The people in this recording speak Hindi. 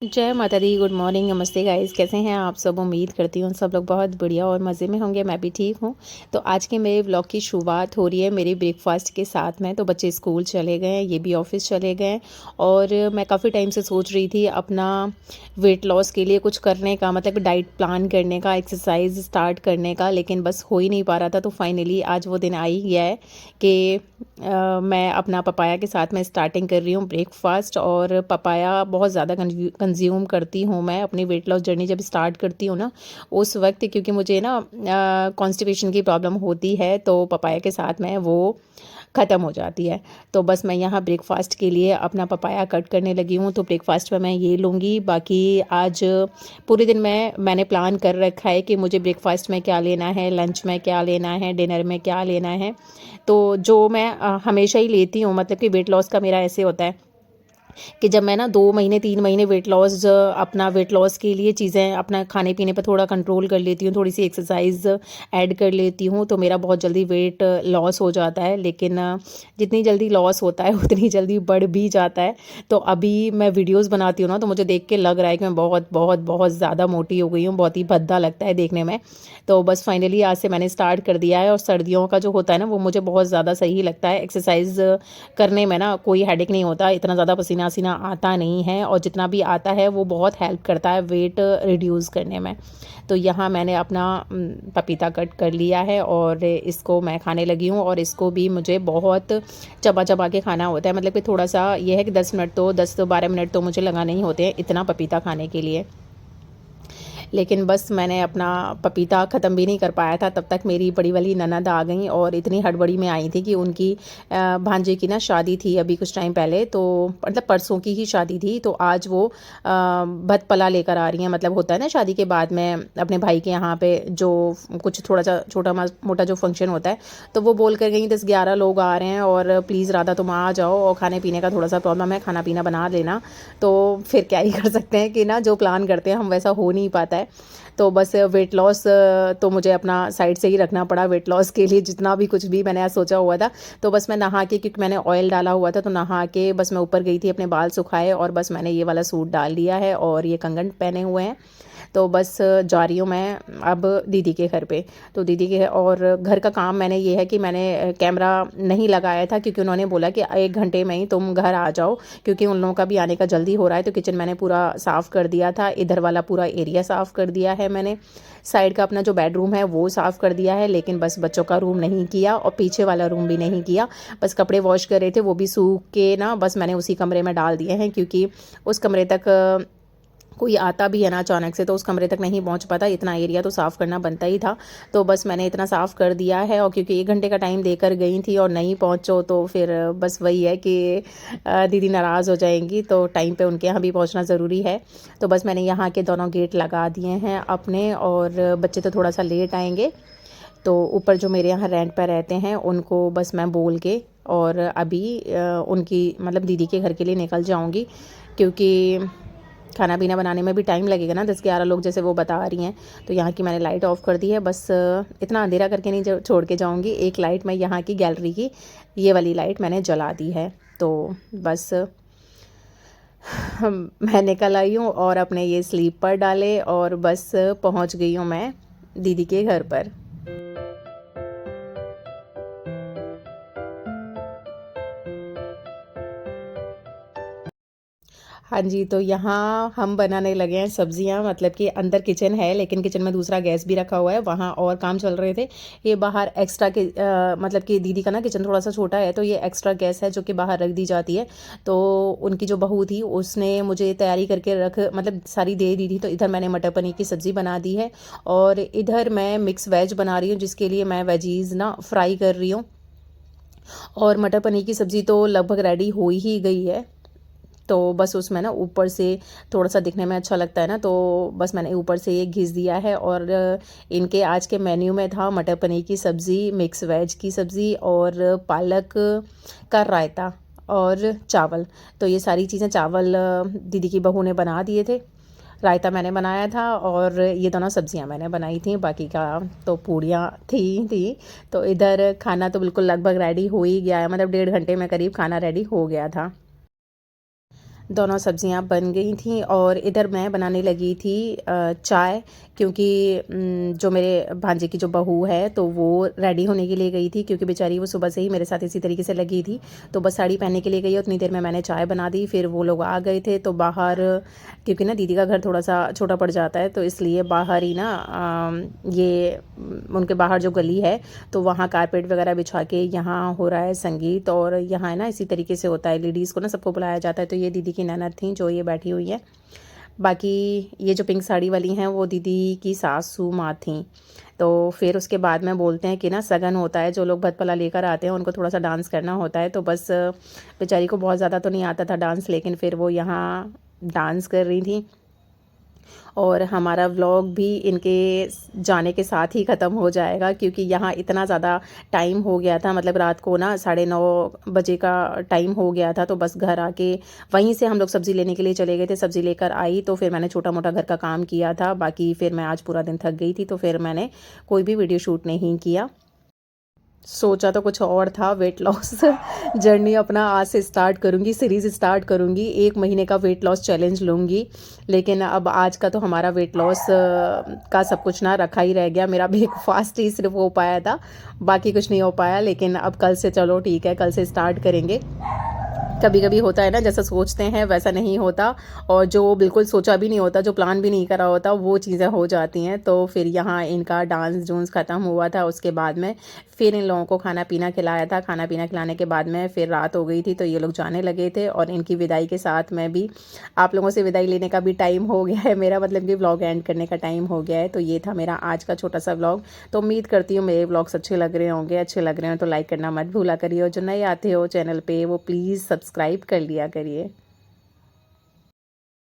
जय माता दी। गुड मॉर्निंग, नमस्ते गाइस। कैसे हैं आप सब? उम्मीद करती हूँ सब लोग बहुत बढ़िया और मज़े में होंगे। मैं भी ठीक हूँ। तो आज के मेरे व्लॉग की शुरुआत हो रही है मेरे ब्रेकफास्ट के साथ में। तो बच्चे स्कूल चले गए हैं, ये भी ऑफिस चले गए हैं और मैं काफ़ी टाइम से सोच रही थी अपना वेट लॉस के लिए कुछ करने का, मतलब डाइट प्लान करने का, एक्सरसाइज स्टार्ट करने का, लेकिन बस हो ही नहीं पा रहा था। तो फाइनली आज वो दिन आ ही गया है कि मैं अपना पपाया के साथ में स्टार्टिंग कर रही हूँ ब्रेकफास्ट। और पपाया बहुत ज़्यादा कंज्यूम करती हूँ मैं अपनी वेट लॉस जर्नी जब स्टार्ट करती हूँ ना उस वक्त, क्योंकि मुझे ना कॉन्स्टिपेशन की प्रॉब्लम होती है तो पपाया के साथ में वो ख़त्म हो जाती है। तो बस मैं यहाँ ब्रेकफास्ट के लिए अपना पपाया कट करने लगी हूँ। तो ब्रेकफास्ट में मैं ये लूँगी। बाकी आज पूरे दिन मैंने प्लान कर रखा है कि मुझे ब्रेकफास्ट में क्या लेना है, लंच में क्या लेना है, डिनर में क्या लेना है। तो जो मैं हमेशा ही लेती हूँ, मतलब कि वेट लॉस का मेरा ऐसे होता है कि जब मैं ना 2 महीने 3 महीने अपना वेट लॉस के लिए चीज़ें अपना खाने पीने पर थोड़ा कंट्रोल कर लेती हूँ, थोड़ी सी एक्सरसाइज ऐड कर लेती हूँ, तो मेरा बहुत जल्दी वेट लॉस हो जाता है। लेकिन जितनी जल्दी लॉस होता है उतनी जल्दी बढ़ भी जाता है। तो अभी मैं वीडियोस बनाती हूँ ना, तो मुझे देख के लग रहा है कि मैं बहुत बहुत बहुत ज़्यादा मोटी हो गई हूँ। बहुत ही भद्दा लगता है देखने में। तो बस फाइनली आज से मैंने स्टार्ट कर दिया है। और सर्दियों का जो होता है ना वो मुझे बहुत ज़्यादा सही लगता है। एक्सरसाइज करने में ना कोई हेडेक नहीं होता, इतना ज़्यादा पसीना वसीना आता नहीं है, और जितना भी आता है वो बहुत हेल्प करता है वेट रिड्यूस करने में। तो यहाँ मैंने अपना पपीता कट कर लिया है और इसको मैं खाने लगी हूँ। और इसको भी मुझे बहुत चबा चबा के खाना होता है, मतलब कि थोड़ा सा ये है कि 10 से 12 मिनट तो मुझे लगाने ही होते हैं इतना पपीता खाने के लिए। लेकिन बस मैंने अपना पपीता ख़त्म भी नहीं कर पाया था, तब तक मेरी बड़ी वाली ननद आ गई और इतनी हड़बड़ी में आई थी कि उनकी भांजे की ना शादी थी अभी कुछ टाइम पहले, तो मतलब परसों की ही शादी थी। तो आज वो भत पला लेकर आ रही हैं। मतलब होता है ना शादी के बाद में अपने भाई के यहाँ पे जो कुछ थोड़ा सा छोटा मोटा जो फंक्शन होता है, तो वो बोल कर गई 10-11 लोग आ रहे हैं और प्लीज़ राधा तुम आ जाओ, और खाने पीने का थोड़ा सा प्रॉब्लम है, खाना पीना बना लेना। तो फिर क्या ही कर सकते हैं कि ना जो प्लान करते हैं हम वैसा हो नहीं पाता है। तो बस वेट लॉस तो मुझे अपना साइड से ही रखना पड़ा वेट लॉस के लिए, जितना भी कुछ भी मैंने आज सोचा हुआ था। तो बस मैं नहा के, क्योंकि मैंने ऑयल डाला हुआ था, तो नहा के बस मैं ऊपर गई थी अपने बाल सुखाए और बस मैंने ये वाला सूट डाल लिया है और ये कंगन पहने हुए हैं। तो बस जा रही हूँ मैं अब दीदी के घर पे। तो दीदी के और घर का काम मैंने ये है कि मैंने कैमरा नहीं लगाया था, क्योंकि उन्होंने बोला कि 1 घंटे में ही तुम घर आ जाओ, क्योंकि उन लोगों का भी आने का जल्दी हो रहा है। तो किचन मैंने पूरा साफ़ कर दिया था, इधर वाला पूरा एरिया साफ़ कर दिया है मैंने, साइड का अपना जो बेडरूम है वो साफ़ कर दिया है, लेकिन बस बच्चों का रूम नहीं किया और पीछे वाला रूम भी नहीं किया। बस कपड़े वॉश कर रहे थे, वो भी सूख के ना बस मैंने उसी कमरे में डाल दिए हैं, क्योंकि उस कमरे तक कोई आता भी है ना अचानक से तो उस कमरे तक नहीं पहुंच पाता, इतना एरिया तो साफ़ करना बनता ही था। तो बस मैंने इतना साफ़ कर दिया है। और क्योंकि 1 घंटे का टाइम देकर गई थी और नहीं पहुंचो तो फिर बस वही है कि दीदी नाराज़ हो जाएंगी, तो टाइम पे उनके यहाँ भी पहुंचना ज़रूरी है। तो बस मैंने यहाँ के दोनों गेट लगा दिए हैं अपने, और बच्चे तो थोड़ा सा लेट आएंगे। तो ऊपर जो मेरे यहाँ रेंट पर रहते हैं उनको बस मैं बोल के और अभी उनकी मतलब दीदी के घर के लिए निकल जाऊँगी, क्योंकि खाना पीना बनाने में भी टाइम लगेगा ना, 10-11 लोग जैसे वो बता रही हैं। तो यहाँ की मैंने लाइट ऑफ़ कर दी है। बस इतना अंधेरा करके नहीं छोड़ के जाऊँगी। एक लाइट मैं यहाँ की गैलरी की ये वाली लाइट मैंने जला दी है। तो बस मैं निकल आई हूँ और अपने ये स्लीपर डाले और बस पहुँच गई हूँ मैं दीदी के घर पर। हाँ जी, तो यहाँ हम बनाने लगे हैं सब्जियाँ, मतलब कि अंदर किचन है लेकिन किचन में दूसरा गैस भी रखा हुआ है, वहाँ और काम चल रहे थे। ये बाहर एक्स्ट्रा के मतलब कि दीदी का ना किचन थोड़ा सा छोटा है, तो ये एक्स्ट्रा गैस है जो कि बाहर रख दी जाती है। तो उनकी जो बहू थी उसने मुझे तैयारी करके मतलब सारी दे दी थी। तो इधर मैंने मटर पनीर की सब्ज़ी बना दी है और इधर मैं मिक्स वेज बना रही हूँ, जिसके लिए मैं वेजीज़ ना फ्राई कर रही हूँ। और मटर पनीर की सब्ज़ी तो लगभग रेडी हो ही गई है। तो बस उसमें ना ऊपर से थोड़ा सा दिखने में अच्छा लगता है ना, तो बस मैंने ऊपर से ये घिस दिया है। और इनके आज के मेन्यू में था मटर पनीर की सब्ज़ी, मिक्स वेज की सब्ज़ी और पालक का रायता और चावल। तो ये सारी चीज़ें चावल दीदी की बहू ने बना दिए थे, रायता मैंने बनाया था और ये दोनों सब्जियां मैंने बनाई थी, बाकी का तो पूड़ियाँ थी। तो इधर खाना तो बिल्कुल लगभग रेडी हो ही गया है, मतलब 1.5 घंटे में करीब खाना रेडी हो गया था। दोनों सब्जियां बन गई थी और इधर मैं बनाने लगी थी चाय, क्योंकि जो मेरे भांजे की जो बहू है तो वो रेडी होने के लिए गई थी, क्योंकि बेचारी वो सुबह से ही मेरे साथ इसी तरीके से लगी थी। तो बस साड़ी पहनने के लिए गई, उतनी देर में मैंने चाय बना दी। फिर वो लोग आ गए थे तो बाहर, क्योंकि ना दीदी का घर थोड़ा सा छोटा पड़ जाता है तो इसलिए बाहर ही ना ये उनके बाहर जो गली है तो वहाँ कारपेट वगैरह बिछा के यहाँ हो रहा है संगीत। और यहाँ है ना इसी तरीके से होता है, लेडीज़ को ना सबको बुलाया जाता है। तो ये दीदी की ननद थी जो ये बैठी हुई है। बाकी ये जो पिंक साड़ी वाली हैं वो दीदी की सासू माँ थी। तो फिर उसके बाद में बोलते हैं कि ना सगन होता है, जो लोग भतपला लेकर आते हैं उनको थोड़ा सा डांस करना होता है। तो बस बेचारी को बहुत ज़्यादा तो नहीं आता था डांस, लेकिन फिर वो यहाँ डांस कर रही थी। और हमारा व्लॉग भी इनके जाने के साथ ही ख़त्म हो जाएगा, क्योंकि यहाँ इतना ज़्यादा टाइम हो गया था, मतलब रात को ना 9:30 बजे का टाइम हो गया था। तो बस घर आके वहीं से हम लोग सब्ज़ी लेने के लिए चले गए थे। सब्ज़ी लेकर आई तो फिर मैंने छोटा मोटा घर का काम किया था। बाकी फिर मैं आज पूरा दिन थक गई थी तो फिर मैंने कोई भी वीडियो शूट नहीं किया। सोचा तो कुछ और था, वेट लॉस जर्नी अपना आज से स्टार्ट करूँगी, सीरीज़ स्टार्ट करूँगी, 1 महीने का वेट लॉस चैलेंज लूँगी। लेकिन अब आज का तो हमारा वेट लॉस का सब कुछ ना रखा ही रह गया। मेरा ब्रेकफास्ट ही सिर्फ हो पाया था, बाकी कुछ नहीं हो पाया। लेकिन अब कल से चलो ठीक है, कल से स्टार्ट करेंगे। कभी कभी होता है ना, जैसा सोचते हैं वैसा नहीं होता, और जो बिल्कुल सोचा भी नहीं होता, जो प्लान भी नहीं करा होता, वो चीज़ें हो जाती हैं। तो फिर यहाँ इनका डांस जूंस ख़त्म हुआ था, उसके बाद में फिर इन लोगों को खाना पीना खिलाया था। खाना पीना खिलाने के बाद में फिर रात हो गई थी तो ये लोग जाने लगे थे, और इनकी विदाई के साथ में भी आप लोगों से विदाई लेने का भी टाइम हो गया है मेरा, मतलब कि व्लॉग एंड करने का टाइम हो गया है। तो ये था मेरा आज का छोटा सा व्लॉग। तो उम्मीद करती हूँ मेरे व्लॉग्स अच्छे लग रहे होंगे। अच्छे लग रहे हो तो लाइक करना मत भूला करिए, और जो नए आते हो चैनल पे वो प्लीज़ सब्सक्राइब कर लिया करिए।